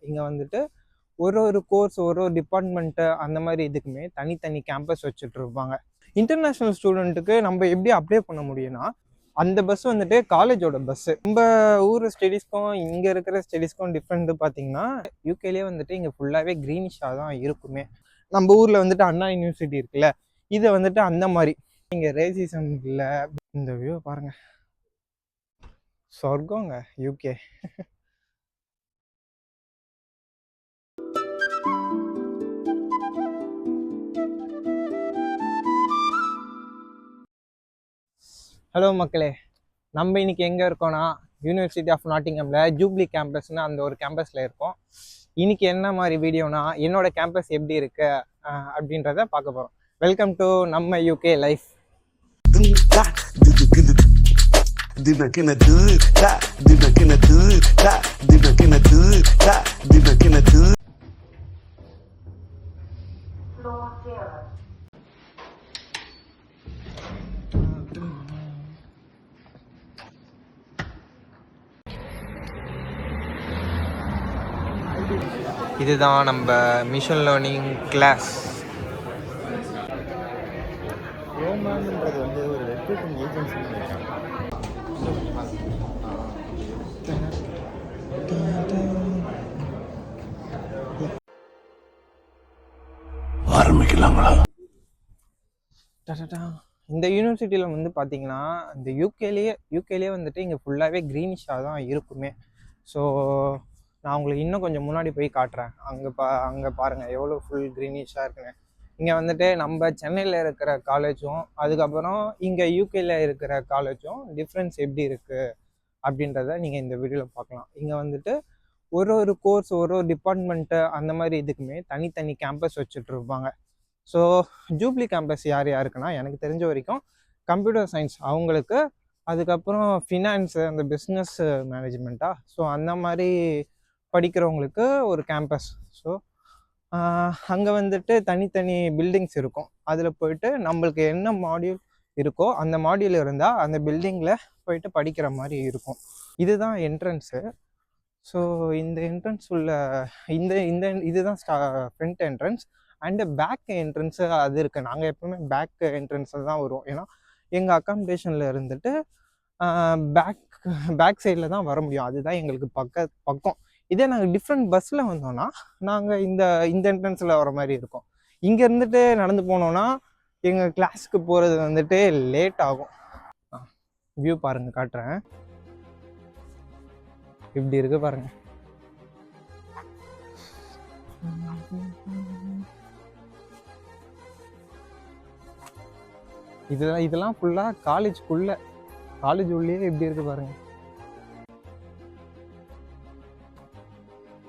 இங்கே வந்துட்டு ஒரு கோர்ஸ் ஒரு டிபார்ட்மெண்ட்டு அந்த மாதிரி இதுக்குமே தனித்தனி கேம்பஸ் வச்சுட்டு இருப்பாங்க. இன்டர்நேஷ்னல் ஸ்டூடெண்ட்டுக்கு நம்ம எப்படி அப்ளை பண்ண முடியும்னா, அந்த பஸ் வந்துட்டு காலேஜோட பஸ்ஸு. நம்ம ஊர் ஸ்டடீஸ்க்கும் இங்கே இருக்கிற ஸ்டடீஸ்க்கும் டிஃப்ரெண்ட் பார்த்தீங்கன்னா, யூகேலேயே வந்துட்டு இங்கே ஃபுல்லாகவே க்ரீனிஷாக தான் இருக்குமே. நம்ம ஊரில் வந்துட்டு அண்ணா யூனிவர்சிட்டி இருக்குல்ல, இதை வந்துட்டு அந்த மாதிரி இங்கே ரேசிசம் இல்லை. இந்த வியூ பாருங்க, சொர்க்கங்க யூகே. ஹலோ மக்களே, நம்ம இன்னைக்கு எங்கே இருக்கோன்னா யூனிவர்சிட்டி ஆஃப் நாட்டிங்கம்ல ஜூப்ளி கேம்பஸ்னு அந்த ஒரு கேம்பஸில் இருக்கோம். இன்னைக்கு என்ன மாதிரி வீடியோனா, என்னோட கேம்பஸ் எப்படி இருக்கு அப்படின்றத பார்க்க போகிறோம். வெல்கம் டு நம்ம யூகே லைஃப். இதுதான் நம்ம மிஷன் லேர்னிங் கிளாஸ். ரோமான்ன்றது வந்து ஒரு ரெக்ரூட்டிங் ஏஜென்சின்னு நினைக்கிறேன். ஆரம்பிக்கலாங்களா? இந்த யூனிவர்சிட்டியில் வந்து பார்த்தீங்கன்னா, இந்த யூகேலேயே வந்துட்டு இங்கே ஃபுல்லாகவே க்ரீனிஷாக தான் இருக்குமே. ஸோ நான் உங்களுக்கு இன்னும் கொஞ்சம் முன்னாடி போய் காட்டுறேன். அங்கே பாருங்கள் எவ்வளோ ஃபுல் க்ரீனிஷாக இருக்குங்க. இங்கே வந்துட்டு நம்ம சென்னையில் இருக்கிற காலேஜும் அதுக்கப்புறம் இங்கே யூகேல இருக்கிற காலேஜும் டிஃப்ரென்ஸ் எப்படி இருக்குது அப்படின்றத நீங்கள் இந்த வீடியோவில் பார்க்கலாம். இங்கே வந்துட்டு ஒரு கோர்ஸ் ஒரு டிபார்ட்மெண்ட்டு அந்த மாதிரி இதுக்குமே தனித்தனி கேம்பஸ் வச்சுட்டு இருப்பாங்க. ஸோ ஜூப்ளி கேம்பஸ் யார் யாருக்குன்னா, எனக்கு தெரிஞ்ச வரைக்கும் கம்ப்யூட்டர் சயின்ஸ் அவங்களுக்கு, அதுக்கப்புறம் ஃபினான்ஸு அந்த பிஸ்னஸ் மேனேஜ்மெண்ட்டா, ஸோ அந்த மாதிரி படிக்கிறவங்களுக்கு ஒரு கேம்பஸ். ஸோ அங்கே வந்துட்டு தனித்தனி பில்டிங்ஸ் இருக்கும். அதில் போயிட்டு நம்மளுக்கு என்ன மாடியூல் இருக்கோ அந்த மாடியூல் இருந்தால் அந்த பில்டிங்கில் போயிட்டு படிக்கிற மாதிரி இருக்கும். இதுதான் என்ட்ரன்ஸு. ஸோ இந்த என்ட்ரன்ஸ் உள்ள இதுதான் front entrance and back entrance அது இருக்குது. நாங்கள் எப்பவுமே பேக் என்ட்ரன்ஸில் தான் வருவோம். ஏன்னா எங்கள் அக்காமடேஷனில் இருந்துட்டு பேக் சைடில் தான் வர முடியும். அதுதான் எங்களுக்கு பக்கம். இதே நாங்கள் டிஃப்ரெண்ட் பஸ்ஸில் வந்தோன்னா நாங்கள் இந்த என்ட்ரன்ஸில் வர மாதிரி இருக்கும். இங்கே இருந்துட்டு நடந்து போனோன்னா எங்கள் கிளாஸுக்கு போகிறது வந்துட்டு லேட் ஆகும். வியூ பாருங்கள், காட்டுறேன். இப்படி இருக்கு பாருங்கள். இதெல்லாம் ஃபுல்லாக காலேஜ் உள்ளே எப்படி இருக்கு பாருங்க.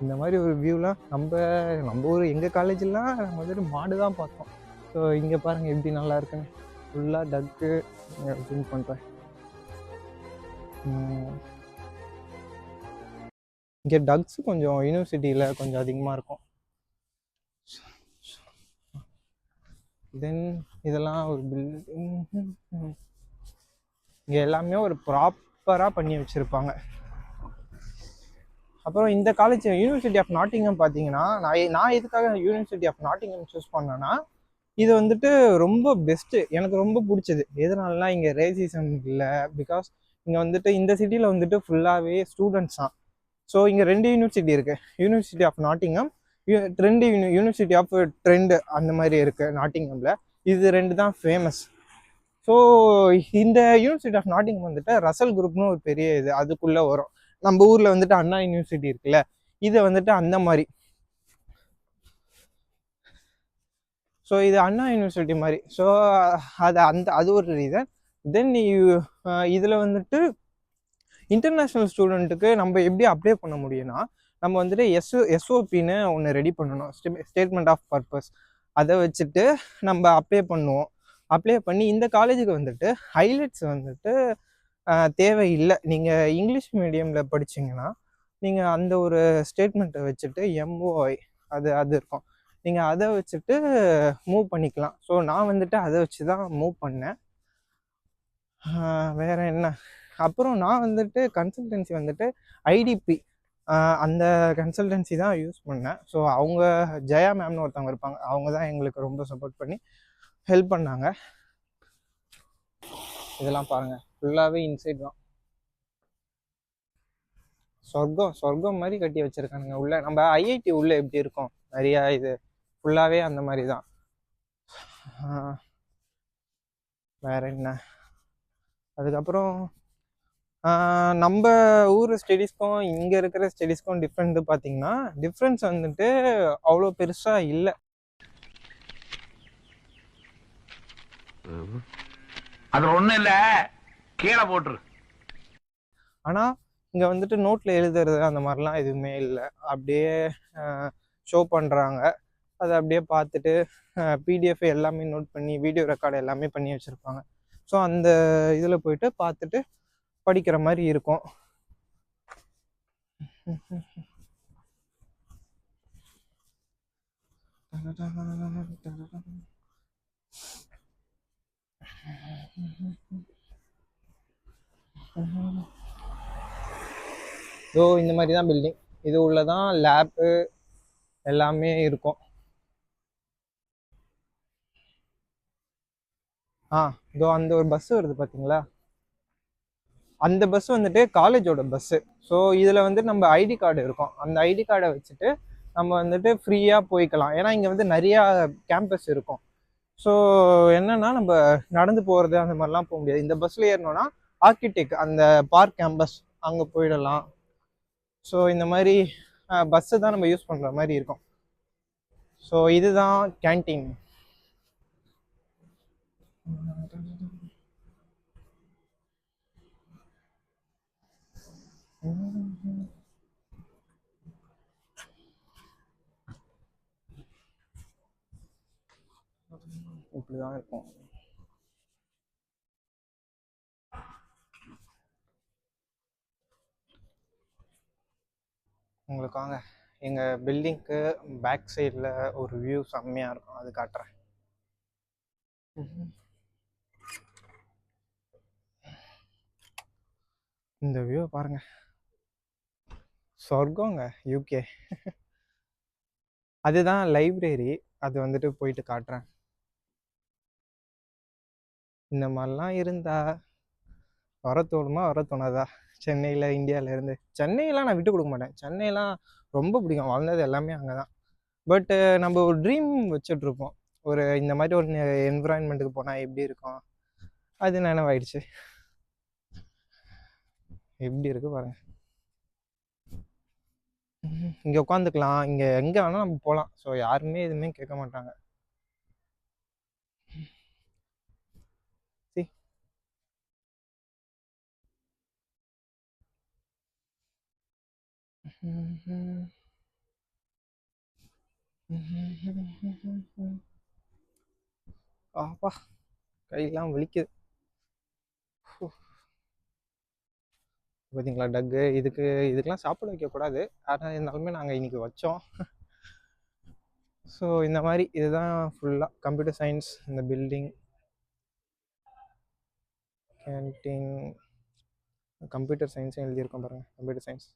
இந்த மாதிரி ஒரு வியூலாம் நம்ம ஊர் எங்கள் காலேஜெலாம் நம்ம வந்துட்டு மாடு தான் பார்த்தோம். ஸோ இங்கே பாருங்கள் எப்படி நல்லா இருக்குன்னு. ஃபுல்லாக டக்கு ஜூம் பண்ணுறேன். இங்கே டக்ஸ் கொஞ்சம் யூனிவர்சிட்டியில் கொஞ்சம் அதிகமாக இருக்கும். தென் இதெல்லாம் ஒரு பில்டிங். இங்கே எல்லாமே ஒரு ப்ராப்பராக பண்ணி வச்சுருப்பாங்க. அப்புறம் இந்த காலேஜ் யூனிவர்சிட்டி ஆஃப் நாட்டிங்கம் பார்த்தீங்கன்னா, நான் எதுக்காக யூனிவர்சிட்டி ஆஃப் நாட்டிங்கம் சூஸ் பண்ணேன்னா, இது வந்துட்டு ரொம்ப பெஸ்ட்டு. எனக்கு ரொம்ப பிடிச்சது எதனாலலாம், இங்கே ரேசிசம் இல்லை. பிகாஸ் இங்கே வந்துட்டு இந்த சிட்டியில் வந்துட்டு ஃபுல்லாகவே ஸ்டூடெண்ட்ஸ் தான். ஸோ இங்கே 2 யூனிவர்சிட்டி இருக்குது. University of Nottingham, 2 university of Trent அந்த மாதிரி இருக்குது நாட்டிங்கமில். இது 2 தான் ஃபேமஸ். ஸோ இந்த யூனிவர்சிட்டி ஆஃப் நாட்டிங்கம் வந்துட்டு ரசல் குரூப்னு ஒரு பெரிய இது அதுக்குள்ளே வரும். நம்ம ஊரில் வந்துட்டு அண்ணா யூனிவர்சிட்டி இருக்குல்ல, இது வந்துட்டு அந்த மாதிரி. ஸோ இது அண்ணா யூனிவர்சிட்டி மாதிரி. ஸோ அது ஒரு ரீசன். தென் இதில் வந்துட்டு இன்டர்நேஷ்னல் ஸ்டூடெண்ட்டுக்கு நம்ம எப்படி அப்ளை பண்ண முடியும்னா, நம்ம வந்துட்டு எஸ்ஓபின்னு ஒன்று ரெடி பண்ணணும், ஸ்டேட்மெண்ட் ஆஃப் பர்பஸ். அதை வச்சுட்டு நம்ம அப்ளை பண்ணுவோம். அப்ளை பண்ணி இந்த காலேஜுக்கு வந்துட்டு ஹைலைட்ஸ் வந்துட்டு தேவையில்லை. நீங்கள் இங்கிலீஷ் மீடியமில் படிச்சிங்கன்னா நீங்கள் அந்த ஒரு ஸ்டேட்மெண்ட்டை வச்சுட்டு MOI அது இருக்கும், நீங்கள் அதை வச்சுட்டு மூவ் பண்ணிக்கலாம். ஸோ நான் வந்துட்டு அதை வச்சு தான் மூவ் பண்ணேன். வேறு என்ன, அப்புறம் நான் வந்துட்டு கன்சல்டன்சி வந்துட்டு IDP அந்த கன்சல்டன்சி தான் யூஸ் பண்ணேன். ஸோ அவங்க ஜெயா மேம்னு ஒருத்தவங்க இருப்பாங்க, அவங்க தான் எங்களுக்கு ரொம்ப சப்போர்ட் பண்ணி ஹெல்ப் பண்ணாங்க. இதெல்லாம் பாருங்கள், ஃபுல்லாகவே இன்சைட் தான். சொர்க்கம் மாதிரி கட்டி வச்சுருக்கானுங்க உள்ளே. நம்ம ஐஐடி உள்ளே எப்படி இருக்கும் நிறையா, இது ஃபுல்லாகவே அந்த மாதிரி தான். வேற என்ன, அதுக்கப்புறம் நம்ம ஊர் ஸ்டடீஸ்க்கும் இங்கே இருக்கிற ஸ்டடீஸ்க்கும் டிஃப்ரெண்ட் பார்த்தீங்கன்னா, டிஃப்ரென்ஸ் வந்துட்டு அவ்வளோ பெருசாக இல்லை. அது ஒன்றும் இல்லை, கீழே போட்டுரு. ஆனால் இங்கே வந்துட்டு நோட்டில் எழுதுறது அந்த மாதிரிலாம் எதுவுமே இல்லை. அப்படியே ஷோ பண்ணுறாங்க, அதை அப்படியே பார்த்துட்டு பிடிஎஃப் எல்லாமே நோட் பண்ணி வீடியோ ரெக்கார்டு எல்லாமே பண்ணி வச்சுருப்பாங்க. ஸோ அந்த இதில் போயிட்டு பார்த்துட்டு படிக்கிற மாதிரி இருக்கும். ஸோ இந்த மாதிரி தான் பில்டிங். இது உள்ளதான் லேப்பு எல்லாமே இருக்கும். இதோ அந்த ஒரு பஸ் வருது பார்த்தீங்களா, அந்த பஸ் வந்துட்டு காலேஜோட பஸ்ஸு. ஸோ இதில் வந்து நம்ம ஐடி கார்டு இருக்கும், அந்த ஐடி கார்டை வச்சுட்டு நம்ம வந்துட்டு ஃப்ரீயாக போய்க்கலாம். ஏன்னா இங்கே வந்து நிறையா கேம்பஸ் இருக்கும். ஸோ என்னென்னா நம்ம நடந்து போகிறது அந்த மாதிரிலாம் போக முடியாது. இந்த பஸ்ஸில் ஏறினோன்னா ஆர்கிடெக்ட் அந்த பார்க் கேம்பஸ் அங்கே போயிடலாம். ஸோ இந்த மாதிரி பஸ்ஸு தான் நம்ம யூஸ் பண்ணுற மாதிரி இருக்கும். ஸோ இதுதான் கேன்டீன். இப்படிதான் இருக்கும். உங்களுக்கு வாங்க எங்கள் பில்டிங்க்கு பேக் சைடில் ஒரு வியூ செம்மையாக இருக்கும், அது காட்டுறேன். இந்த வியூ பாருங்க, சொர்க்கங்க யூகே. அதுதான் லைப்ரரி, அது வந்துட்டு போயிட்டு காட்டுறேன். இந்த மாதிரிலாம் இருந்தா வர தோணுமா வர தோணாதா? சென்னையில், இந்தியாவிலேருந்து சென்னையெல்லாம் நான் விட்டு கொடுக்க மாட்டேன். சென்னையெல்லாம் ரொம்ப பிடிக்கும், வளர்ந்தது எல்லாமே அங்கே தான். பட்டு நம்ம ஒரு ட்ரீம் வச்சுட்ருப்போம், ஒரு இந்த மாதிரி ஒரு என்விரான்மெண்ட்டுக்கு போனால் எப்படி இருக்கும், அது நினைவாயிடுச்சு. எப்படி இருக்கு பாருங்க. இங்கே உட்காந்துக்கலாம், இங்கே எங்கே வேணால் நம்ம போகலாம். ஸோ யாருமே எதுவுமே கேட்க மாட்டாங்க. ஆப்பா, கையெல்லாம் வலிக்குது. பார்த்தீங்களா டக்கு, இதுக்கெல்லாம் சாப்பிட வைக்கக்கூடாது, ஆனால் இருந்தாலுமே நாங்கள் இன்றைக்கி வச்சோம். ஸோ இந்த மாதிரி இதுதான் ஃபுல்லாக கம்ப்யூட்டர் சயின்ஸ். இந்த பில்டிங் கேன்டீன், கம்ப்யூட்டர் சயின்ஸும் எழுதியிருக்கோம் பாருங்கள், கம்ப்யூட்டர் சயின்ஸ்.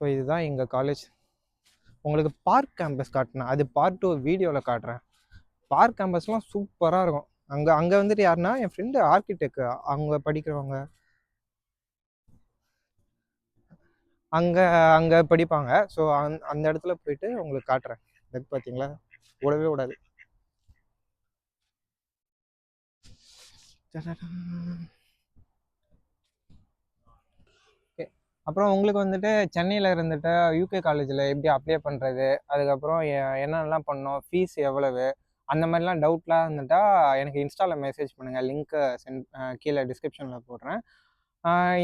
ஸோ இதுதான் எங்கள் காலேஜ். உங்களுக்கு பார்க் கேம்பஸ் காட்டினேன், அது பார்ட் 2 வீடியோவில் காட்டுறேன். பார்க் கேம்பஸ்லாம் சூப்பராக இருக்கும். அங்கே வந்துட்டு யாருன்னா என் ஃப்ரெண்டு ஆர்கிடெக்ட், அவங்க படிக்கிறவங்க அங்கே படிப்பாங்க. ஸோ அந்த இடத்துல போயிட்டு உங்களுக்கு காட்டுறேன். இது பார்த்தீங்களா, விடவே விடாது. அப்புறம் உங்களுக்கு வந்துட்டு சென்னையில் இருந்துட்டு யூகே காலேஜில் எப்படி அப்ளை பண்ணுறது, அதுக்கப்புறம் என்னென்னலாம் பண்ணோம், ஃபீஸ் எவ்வளவு, அந்த மாதிரிலாம் டவுட்லாம் இருந்துட்டா எனக்கு இன்ஸ்டாவில் மெசேஜ் பண்ணுங்கள், லிங்க்கு கீழே டிஸ்கிரிப்ஷனில் போடுறேன்.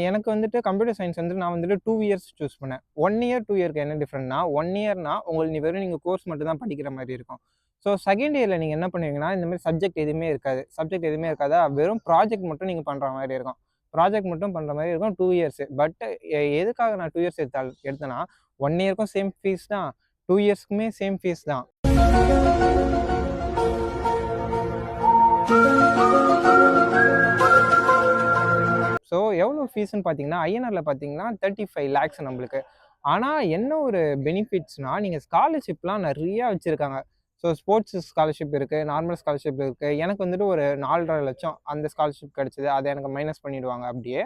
எனக்கு வந்துட்டு கம்ப்யூட்டர் சயின்ஸ் வந்துட்டு நான் வந்துட்டு 2 இயர்ஸ் சூஸ் பண்ணேன். 1 இயர் 2 இயருக்கு என்ன டிஃப்ரெண்ட்னா, 1 இயர்னா உங்களுக்கு நீங்கள் கோர்ஸ் மட்டும் தான் படிக்கிற மாதிரி இருக்கும். ஸோ செகண்ட் இயரில் நீங்கள் என்ன பண்ணுவீங்கன்னா, இந்த மாதிரி சப்ஜெக்ட் எதுவுமே இருக்காதா, வெறும் ப்ராஜெக்ட் மட்டும் நீங்கள் பண்ணுற மாதிரி இருக்கும். ப்ராஜெக்ட் மட்டும் பண்ணுற மாதிரி இருக்கும் 2 இயர்ஸ். பட் எதுக்காக நான் 2 இயர்ஸ் எடுத்தேன்னா, 1 இயருக்கும் சேம் ஃபீஸ் தான், 2 இயர்ஸ்க்குமே சேம் ஃபீஸ் தான். ஸோ எவ்வளோ ஃபீஸ்ன்னு பார்த்தீங்கன்னா ஐஎன்ஆரில் பார்த்தீங்கன்னா 35 lakhs நம்மளுக்கு. ஆனால் என்ன ஒரு பெனிஃபிட்ஸ்னால் நீங்கள் ஸ்காலர்ஷிப்லாம் நிறையா வச்சுருக்காங்க. ஸோ ஸ்போர்ட்ஸ் ஸ்காலர்ஷிப் இருக்குது, நார்மல் ஸ்காலர்ஷிப் இருக்குது. எனக்கு வந்துட்டு ஒரு 4.5 லட்சம் அந்த ஸ்காலர்ஷிப் கிடச்சிது. அதை எனக்கு மைனஸ் பண்ணிவிடுவாங்க அப்படியே.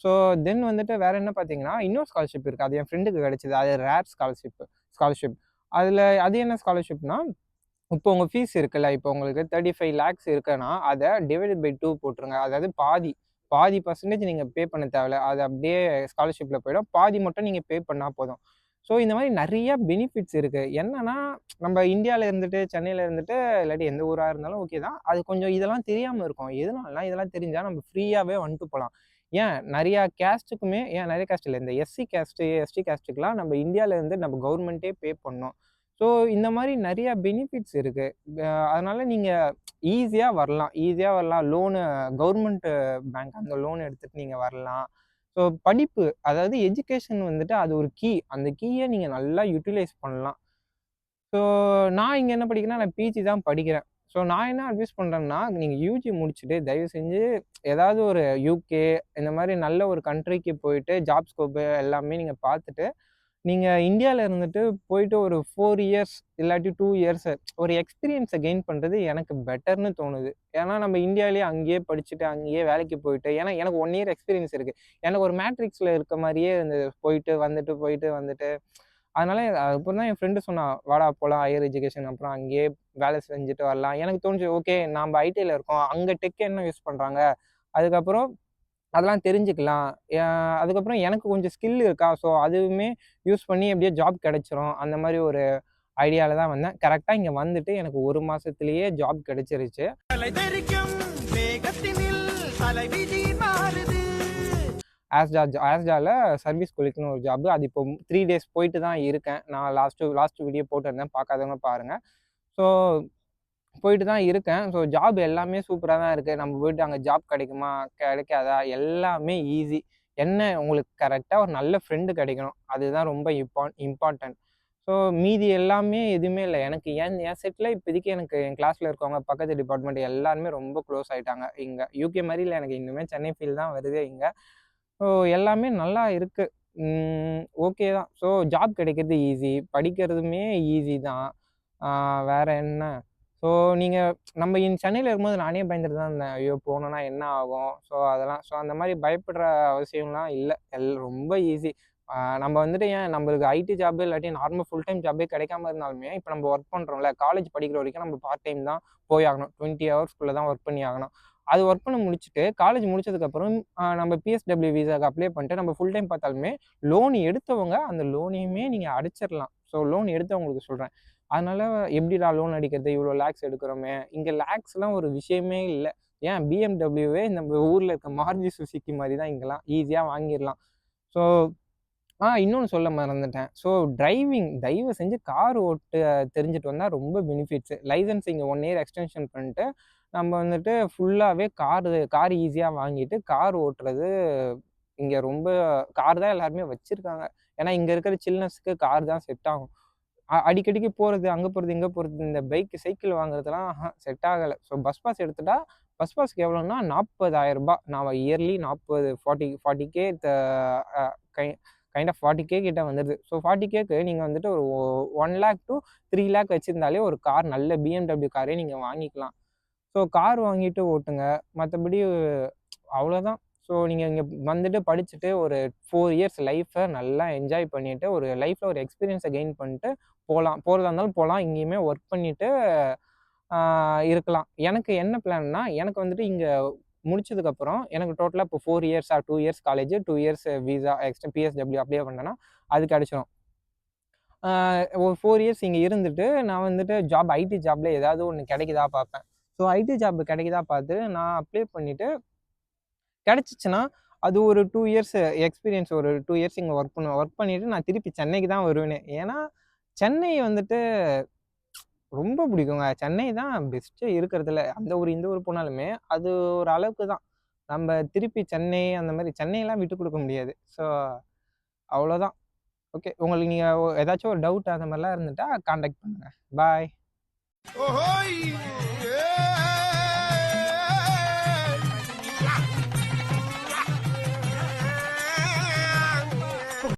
ஸோ தென் வந்துட்டு வேறு என்ன பார்த்தீங்கன்னா இன்னொரு ஸ்காலர்ஷிப் இருக்குது. அது என் ஃப்ரெண்டுக்கு கிடச்சிது. அது ரேர் ஸ்காலர்ஷிப். அதில் அது என்ன ஸ்காலர்ஷிப்னா, இப்போ உங்கள் ஃபீஸ் இருக்குல்ல, இப்போ உங்களுக்கு 35 lakhs இருக்குன்னா அதை டிவைடட் பை 2 போட்டுருங்க. அதாவது பாதி பர்சன்டேஜ் நீங்கள் பே பண்ண தேவையில்ல. அது அப்படியே ஸ்காலர்ஷிப்பில் போயிடும். பாதி மட்டும் நீங்கள் பே பண்ணால் போதும். ஸோ இந்த மாதிரி நிறையா பெனிஃபிட்ஸ் இருக்குது. என்னன்னா நம்ம இந்தியாவில் இருந்துட்டு சென்னையில் இருந்துட்டு இல்லாட்டி எந்த ஊராக இருந்தாலும் ஓகே தான். அது கொஞ்சம் இதெல்லாம் தெரியாமல் இருக்கும். எதனாலனா இதெல்லாம் தெரிஞ்சால் நம்ம ஃப்ரீயாகவே வந்துட்டு போகலாம். ஏன் நிறையா கேஸ்ட்டுக்குமே நிறைய கேஸ்ட் இல்லை, இந்த எஸ்சி கேஸ்ட்டு எஸ்டி கேஸ்ட்டுக்கெலாம் நம்ம இந்தியாவிலேருந்து நம்ம கவர்மெண்ட்டே பே பண்ணோம். ஸோ இந்த மாதிரி நிறையா பெனிஃபிட்ஸ் இருக்குது. அதனால் நீங்கள் ஈஸியாக வரலாம். லோனு கவர்மெண்ட்டு பேங்க் அந்த லோன் எடுத்துகிட்டு நீங்கள் வரலாம். ஸோ படிப்பு, அதாவது எஜுகேஷன் வந்துட்டு அது ஒரு அந்த கீயை நீங்கள் நல்லா யூட்டிலைஸ் பண்ணலாம். ஸோ நான் இங்கே என்ன படிக்கிறேன்னா, நான் பிஜி தான் படிக்கிறேன். ஸோ நான் என்ன அட்வைஸ் பண்ணுறேன்னா, நீங்கள் யூஜி முடிச்சுட்டு தயவு செஞ்சு ஏதாவது ஒரு யூகே இந்த மாதிரி நல்ல ஒரு கண்ட்ரிக்கு போயிட்டு ஜாப் ஸ்கோப்பு எல்லாமே நீங்கள் பார்த்துட்டு, நீங்கள் இந்தியாவில் இருந்துட்டு போயிட்டு ஒரு 4 இயர்ஸ் இல்லாட்டி 2 இயர்ஸ் ஒரு எக்ஸ்பீரியன்ஸை கெயின் பண்ணுறது எனக்கு பெட்டர்னு தோணுது. ஏன்னா நம்ம இந்தியாவிலேயே அங்கேயே படிச்சுட்டு அங்கேயே வேலைக்கு போயிட்டு, ஏன்னா எனக்கு 1 இயர் எக்ஸ்பீரியன்ஸ் இருக்குது. எனக்கு ஒரு மேட்ரிக்ஸில் இருக்க மாதிரியே இருந்தது, போயிட்டு வந்துட்டு. அதனால அதுக்கப்புறம் தான் என் ஃப்ரெண்டு சொன்னான், வாடா போகலாம் ஹையர் எஜுகேஷன், அப்புறம் அங்கேயே வேலை செஞ்சுட்டு வரலாம். எனக்கு தோணுச்சு, ஓகே நம்ம ஐடியில் இருக்கோம், அங்கே டெக் என்ன யூஸ் பண்ணுறாங்க, அதுக்கப்புறம் அதெல்லாம் தெரிஞ்சுக்கலாம். அதுக்கப்புறம் எனக்கு கொஞ்சம் ஸ்கில் இருக்கா, ஸோ அதுவுமே யூஸ் பண்ணி எப்படியோ ஜாப் கிடைச்சிரும். அந்த மாதிரி ஒரு ஐடியாவில் தான் வந்தேன். கரெக்டாக இங்கே வந்துட்டு எனக்கு 1 மாதத்துலேயே ஜாப் கிடைச்சிருச்சு. ஆஸ்டாவில் சர்வீஸ் கொலிக்குன்னு ஒரு ஜாப். அது இப்போ 3 days போயிட்டு தான் இருக்கேன். நான் லாஸ்ட் வீடியோ போட்டிருந்தேன், பார்க்காதவங்க பாருங்கள். ஸோ போயிட்டு தான் இருக்கேன். ஸோ ஜாப் எல்லாமே சூப்பராக தான் இருக்குது. நம்ம போயிட்டு அங்கே ஜாப் கிடைக்குமா கிடைக்காதா எல்லாமே ஈஸி. என்ன உங்களுக்கு கரெக்டாக ஒரு நல்ல ஃப்ரெண்டு கிடைக்கணும், அதுதான் ரொம்ப இம்பார்ட்டன்ட். ஸோ மீதி எல்லாமே எதுவுமே இல்லை. எனக்கு என் செட்டில் இப்போதைக்கு எனக்கு என் கிளாஸில் இருக்கவங்க பக்கத்து டிபார்ட்மெண்ட் எல்லாருமே ரொம்ப க்ளோஸ் ஆகிட்டாங்க. இங்கே யூகே மாதிரி இல்லை, எனக்கு இன்னுமே சென்னை ஃபீல் தான் வருது இங்கே. ஸோ எல்லாமே நல்லா இருக்குது, ஓகே தான். ஸோ ஜாப் கிடைக்கிறது ஈஸி, படிக்கிறதுமே ஈஸி தான். வேறு என்ன, ஸோ நீங்கள் நம்ம சென்னையில் இருக்கும்போது நானே பயந்துட்டு தான் இருந்தேன், ஐயோ போனோன்னா என்ன ஆகும், ஸோ அந்த மாதிரி பயப்படுற அவசியம்லாம் இல்லை. ரொம்ப ஈஸி. நம்ம வந்துட்டு ஏன் நம்மளுக்கு ஐடி ஜாப் இல்லாட்டி நார்மல் ஃபுல் டைம் ஜாபே கிடைக்காம இருந்தாலுமே, இப்போ நம்ம ஒர்க் பண்ணுறோம்ல, காலேஜ் படிக்கிற வரைக்கும் நம்ம பார்ட் டைம் தான் போய் ஆகணும். 20 ஹவர்ஸ்க்குள்ளே தான் ஒர்க் பண்ணி ஆகணும். அது ஒர்க் பண்ண முடிச்சுட்டு காலேஜ் முடிச்சதுக்கப்புறம் நம்ம பிஎஸ்டபிள்யூ விசாவுக்கு அப்ளை பண்ணிட்டு நம்ம ஃபுல் டைம் பார்த்தாலுமே லோன் எடுத்தவங்க அந்த லோனையுமே நீங்கள் அடிச்சிடலாம். ஸோ லோன் எடுத்தவங்களுக்கு சொல்கிறேன். அதனால் எப்படிடா லோன் அடிக்கிறது, இவ்வளோ லேக்ஸ் எடுக்கிறோமே, இங்கே லேக்ஸ்லாம் ஒரு விஷயமே இல்லை. ஏன் பிஎம்டபிள்யூவே நம்ம ஊரில் இருக்க மாருதி சுசுகி மாதிரி தான், இங்கெல்லாம் ஈஸியாக வாங்கிடலாம். ஸோ இன்னொன்று சொல்ல மறந்துட்டேன். ஸோ டிரைவிங் தயவு செஞ்சு கார் ஓட்ட தெரிஞ்சுட்டு வந்தால் ரொம்ப பெனிஃபிட்ஸு. லைசன்ஸ் இங்கே 1 இயர் எக்ஸ்டென்ஷன் பண்ணிட்டு நம்ம வந்துட்டு ஃபுல்லாகவே கார் ஈஸியாக வாங்கிட்டு கார் ஓட்டுறது இங்கே ரொம்ப கார் தான் எல்லாருமே வச்சுருக்காங்க. ஏன்னா இங்கே இருக்கிற சில்னஸ்க்கு கார் தான் செட் ஆகும். அடிக்கடிக்கு போகிறது, அங்கே போகிறது இங்கே போகிறது, இந்த சைக்கிள் வாங்குறதுலாம் செட் ஆகலை. ஸோ பஸ் பாஸ் எடுத்துட்டா பஸ் பாஸ்க்கு எவ்வளோன்னா 40,000 நான் yearly 40K kind of 40K கிட்ட வந்துடுது. ஸோ 40Kக்கு நீங்கள் வந்துட்டு ஒரு 1 lakh to 3 lakh வச்சுருந்தாலே ஒரு கார், நல்ல பிஎம்டபிள்யூ காரே நீங்கள் வாங்கிக்கலாம். ஸோ கார் வாங்கிட்டு ஓட்டுங்க, மற்றபடி அவ்வளோதான். ஸோ நீங்கள் இங்கே வந்துட்டு படிச்சுட்டு ஒரு 4 இயர்ஸ் லைஃப்பை நல்லா என்ஜாய் பண்ணிவிட்டு ஒரு லைஃப்பில் ஒரு எக்ஸ்பீரியன்ஸை கெயின் பண்ணிட்டு போகிறதா இருந்தாலும் போகலாம். இங்கேயுமே ஒர்க் பண்ணிவிட்டு இருக்கலாம். எனக்கு என்ன பிளான்னா, எனக்கு வந்துட்டு இங்கே முடிச்சதுக்கப்புறம் எனக்கு டோட்டலாக இப்போ 4 இயர்ஸா 2 years college, 2 years visa PSW apply பண்ணேன்னா அது கிடச்சிரும். ஒரு 4 இயர்ஸ் இங்கே இருந்துட்டு நான் வந்துட்டு ஐடி ஜாப்பில் ஏதாவது ஒன்று கிடைக்குதா பார்ப்பேன். ஸோ ஐடி ஜாப் கிடைக்குதா பார்த்து நான் அப்ளை பண்ணிவிட்டு கிடச்சிச்சின்னா அது ஒரு 2 இயர்ஸ் எக்ஸ்பீரியன்ஸ், ஒரு 2 இயர்ஸ் இங்கே ஒர்க் பண்ணிவிட்டு நான் திருப்பி சென்னைக்கு தான் வருவேனே. ஏன்னா சென்னை வந்துட்டு ரொம்ப பிடிக்குங்க. சென்னை தான் பெஸ்ட்டு இருக்கிறதுல. அந்த ஊர் இந்த ஊர் போனாலுமே அது ஒரு அளவுக்கு தான். நம்ம திருப்பி சென்னை அந்த மாதிரி சென்னையெல்லாம் விட்டு கொடுக்க முடியாது. ஸோ அவ்வளோதான். ஓகே, உங்களுக்கு நீங்கள் ஏதாச்சும் ஒரு டவுட் அந்த மாதிரிலாம் இருந்துட்டா கான்டாக்ட் பண்ணுங்கள். பாய்.